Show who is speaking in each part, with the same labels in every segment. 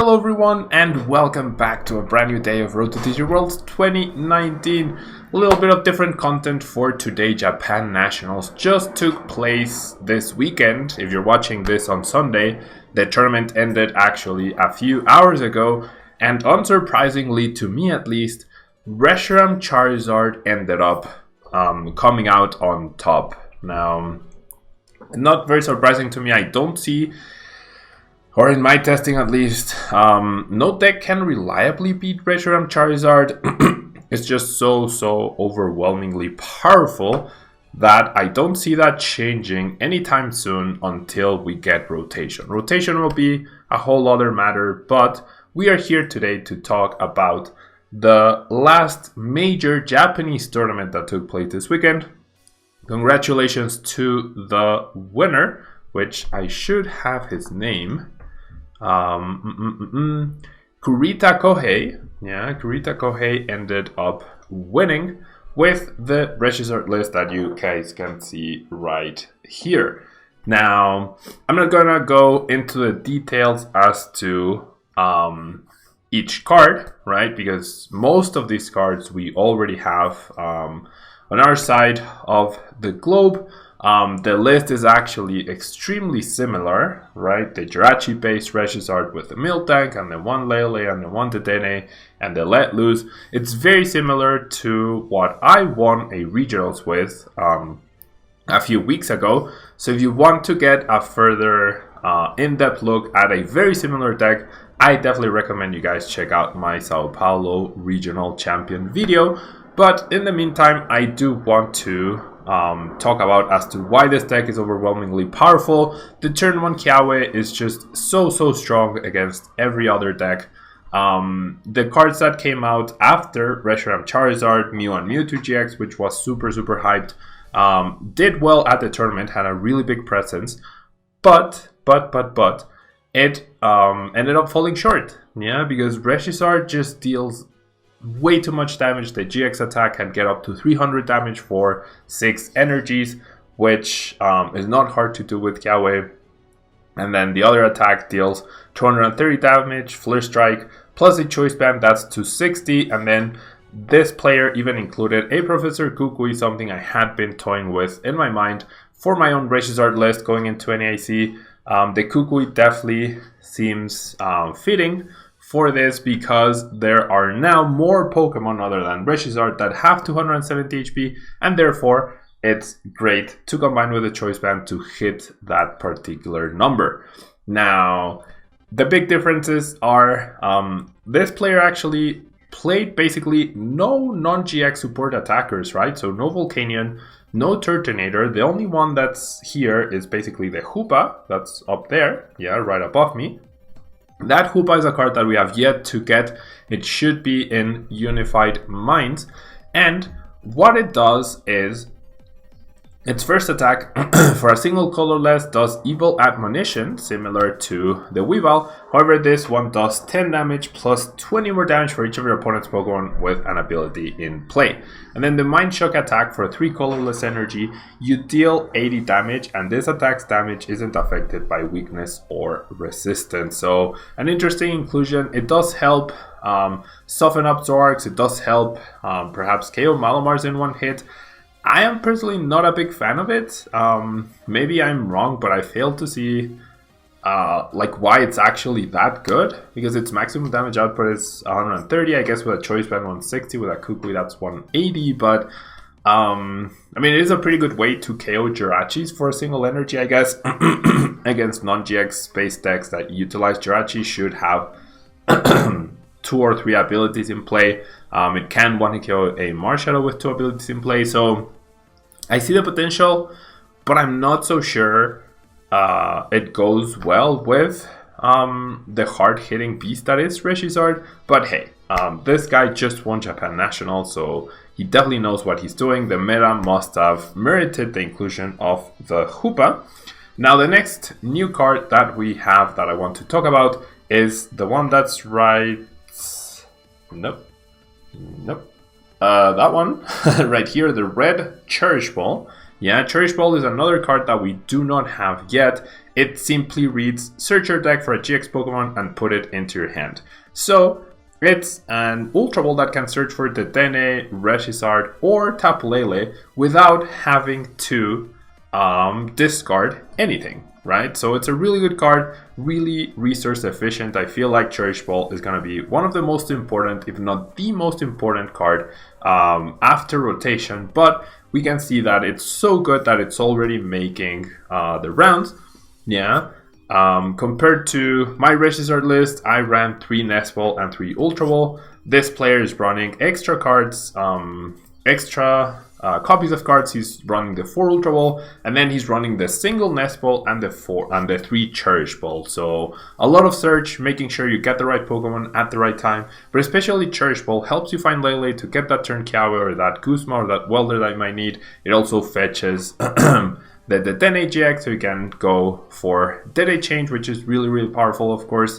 Speaker 1: Hello everyone and welcome back to a brand new day of Road to TG Worlds 2019. A little bit of different content for today. Japan Nationals just took place this weekend. If you're watching this on Sunday, the tournament ended actually a few hours ago, and unsurprisingly to me at least, Reshiram Charizard ended up coming out on top. Now, not very surprising to me. I don't see, or in my testing at least, no deck can reliably beat Reshiram Charizard. It's just so overwhelmingly powerful that I don't see that changing anytime soon until we get rotation. Rotation will be a whole other matter, but we are here today to talk about the last major Japanese tournament that took place this weekend. Congratulations to the winner, which I should have his name. Kurita Kohei. Yeah, Kurita Kohei ended up winning with the Reshiram list that you guys can see right here. Now, I'm not gonna go into the details as to each card, right? Because most of these cards we already have on our side of the globe. The list is actually extremely similar, right? The Jirachi-based Reshiram with the Miltank and the one Lele and the one Dedenne and the Let Loose. It's very similar to what I won a regionals with a few weeks ago. So if you want to get a further in-depth look at a very similar deck, I definitely recommend you guys check out my Sao Paulo regional champion video. But in the meantime, I do want to talk about as to why this deck is overwhelmingly powerful. The turn 1 Kiawe is just so strong against every other deck. The cards that came out after Reshiram Charizard, Mew and Mewtwo GX, which was super hyped, did well at the tournament, had a really big presence, but it ended up falling short. Yeah, because Reshiram just deals way too much damage. The GX attack can get up to 300 damage for 6 energies, which is not hard to do with Kiawe. And then the other attack deals 230 damage, Flare Strike, plus a Choice Band, that's 260. And then this player even included a Professor Kukui, something I had been toying with in my mind for my own Reshiram list going into NAIC. The Kukui definitely seems fitting for this because there are now more Pokemon other than Reshiram that have 270 HP, and therefore it's great to combine with the Choice Band to hit that particular number. Now, the big differences are this player actually played basically no non-GX support attackers, right? So no Volcanion, no Turtonator. The only one that's here is basically the Hoopa, that's up there, yeah, right above me. That Hoopa is a card that we have yet to get. It should be in Unified Minds. And what it does is, its first attack for a single colorless does Evil Admonition, similar to the Weavile. However, this one does 10 damage plus 20 more damage for each of your opponent's Pokemon with an ability in play. And then the Mind Shock attack for 3 colorless energy, you deal 80 damage, and this attack's damage isn't affected by weakness or resistance. So an interesting inclusion. It does help soften up Zoroarks. It does help perhaps KO Malamars in one hit. I am personally not a big fan of it. Maybe I'm wrong, but I fail to see like why it's actually that good, because its maximum damage output is 130. I guess with a Choice Band 160, with a Kukui that's 180. But I mean, it is a pretty good way to KO Jirachis for a single energy, I guess. Against non-GX space decks that utilize Jirachi should have 2 or 3 abilities in play. It can one-hit KO a Marshadow with 2 abilities in play. So I see the potential, but I'm not so sure it goes well with the hard-hitting beast that is Reshiram. But hey, this guy just won Japan National, so he definitely knows what he's doing. The meta must have merited the inclusion of the Hoopa. Now, the next new card that we have that I want to talk about is the one that's right... Nope. That one right here, the red Cherish Ball. Yeah, Cherish Ball is another card that we do not have yet. It simply reads, search your deck for a GX Pokemon and put it into your hand. So it's an Ultra Ball that can search for Dedenne, Reshiram, or Tapu Lele without having to discard anything, right? So it's a really good card, really resource efficient. I feel like Cherish Ball is going to be one of the most important, if not the most important card after rotation, but we can see that it's so good that it's already making the rounds. Yeah. Compared to my Reshiram list, I ran 3 Nest Ball and 3 Ultra Ball. This player is running extra cards, extra copies of cards. He's running the 4 Ultra Ball, and then he's running the single Nest Ball and the 3 Cherish Ball. So a lot of search, making sure you get the right Pokemon at the right time. But especially Cherish Ball helps you find Lele to get that turn Kiawe or that Guzma or that Welder that you might need. It also fetches the Dedenne GX, so you can go for Dede change, which is really, really powerful, of course.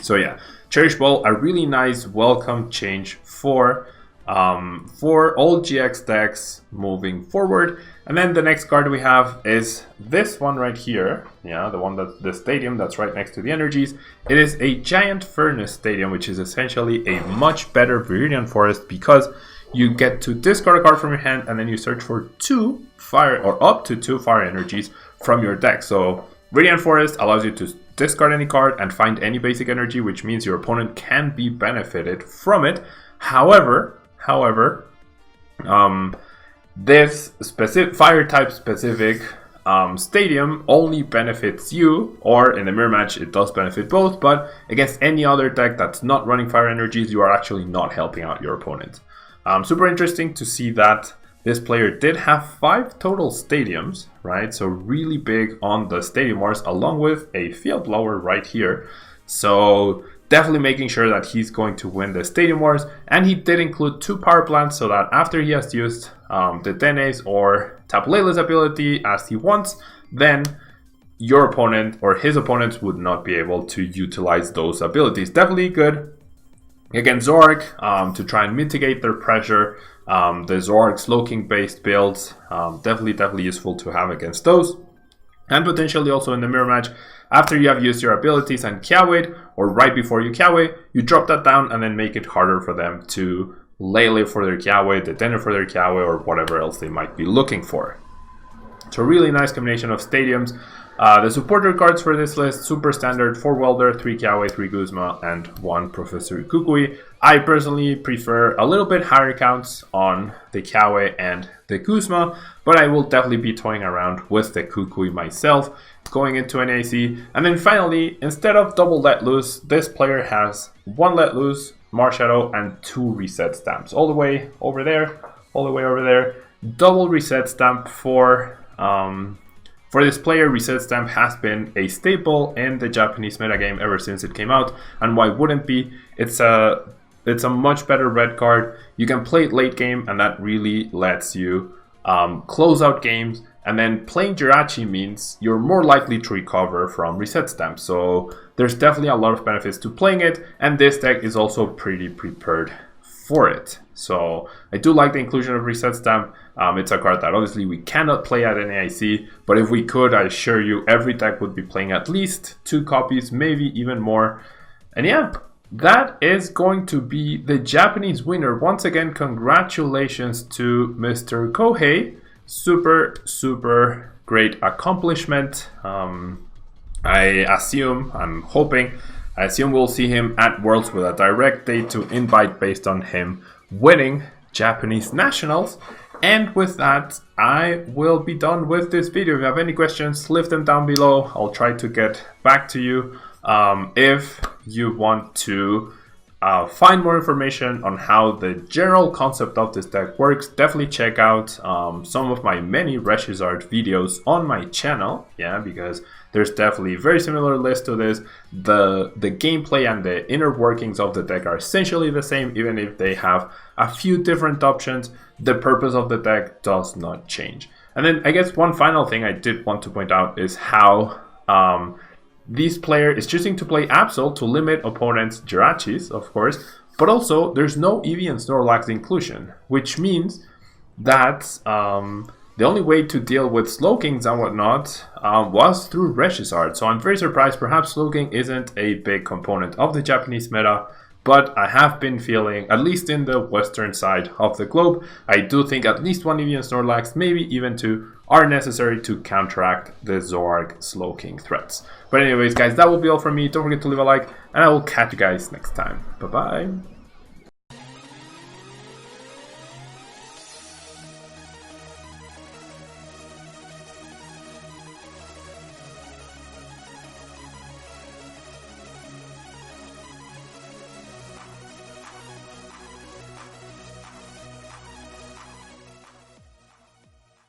Speaker 1: So yeah, Cherish Ball, a really nice welcome change for all GX decks moving forward. And then the next card we have is this one right here. Yeah, the one that's the stadium that's right next to the energies. It is a Giant Furnace Stadium, which is essentially a much better Viridian Forest because you get to discard a card from your hand and then you search for 2 fire or up to 2 fire energies from your deck. So Viridian Forest allows you to discard any card and find any basic energy, which means your opponent can be benefited from it. However, this specific fire type specific stadium only benefits you, or in the mirror match it does benefit both, but against any other deck that's not running fire energies, you are actually not helping out your opponent. Super interesting to see that this player did have 5 total stadiums, right? So really big on the Stadium Wars, along with a Field Blower right here. So definitely making sure that he's going to win the Stadium Wars. And he did include 2 power plants so that after he has used the Dedenne's or Tapu Lele's ability as he wants, then your opponent or his opponents would not be able to utilize those abilities. Definitely good against Zoroark to try and mitigate their pressure. The Zoroark Slowking based builds, definitely useful to have against those. And potentially also in the mirror match, after you have used your abilities and Kiawe, or right before you Kiawe, you drop that down and then make it harder for them to Lele for their Kiawe, Dedenne for their Kiawe, or whatever else they might be looking for. So really nice combination of stadiums. The supporter cards for this list, super standard, 4 Welder, 3 Kiawe, 3 Guzma, and 1 Professor Kukui. I personally prefer a little bit higher counts on the Kiawe and the Guzma, but I will definitely be toying around with the Kukui myself going into an AC. And then finally, instead of double Let Loose, this player has 1 Let Loose, Marshadow, and 2 Reset Stamps. All the way over there. Double Reset Stamp for this player. Reset Stamp has been a staple in the Japanese metagame ever since it came out, and why wouldn't be? It's a much better red card. You can play it late game, and that really lets you close out games. And then playing Jirachi means you're more likely to recover from Reset Stamp. So there's definitely a lot of benefits to playing it, and this deck is also pretty prepared for it. So I do like the inclusion of Reset Stamp. It's a card that obviously we cannot play at NAIC, but if we could, I assure you every deck would be playing at least 2 copies, maybe even more. And yeah, that is going to be the Japanese winner. Once again, congratulations to Mr. Kohei. Super great accomplishment. I assume we'll see him at Worlds with a direct date to invite based on him winning Japanese Nationals. And with that, I will be done with this video. If you have any questions, leave them down below. I'll try to get back to you. If you want to find more information on how the general concept of this deck works, definitely check out some of my many Reshiram videos on my channel. Yeah, because there's definitely a very similar list to this. The gameplay and the inner workings of the deck are essentially the same, even if they have a few different options. The purpose of the deck does not change. And then I guess one final thing I did want to point out is how this player is choosing to play Absol to limit opponents' Jirachis, of course, but also there's no Eevee and Snorlax inclusion, which means that the only way to deal with Slowkings and whatnot was through Reshiram. So I'm very surprised perhaps Slowking isn't a big component of the Japanese meta, but I have been feeling, at least in the western side of the globe, I do think at least one Eevee and Snorlax, maybe even two, are necessary to counteract the Zoroark Slowking threats. But anyways guys, that will be all from me. Don't forget to leave a like, and I will catch you guys next time. Bye bye.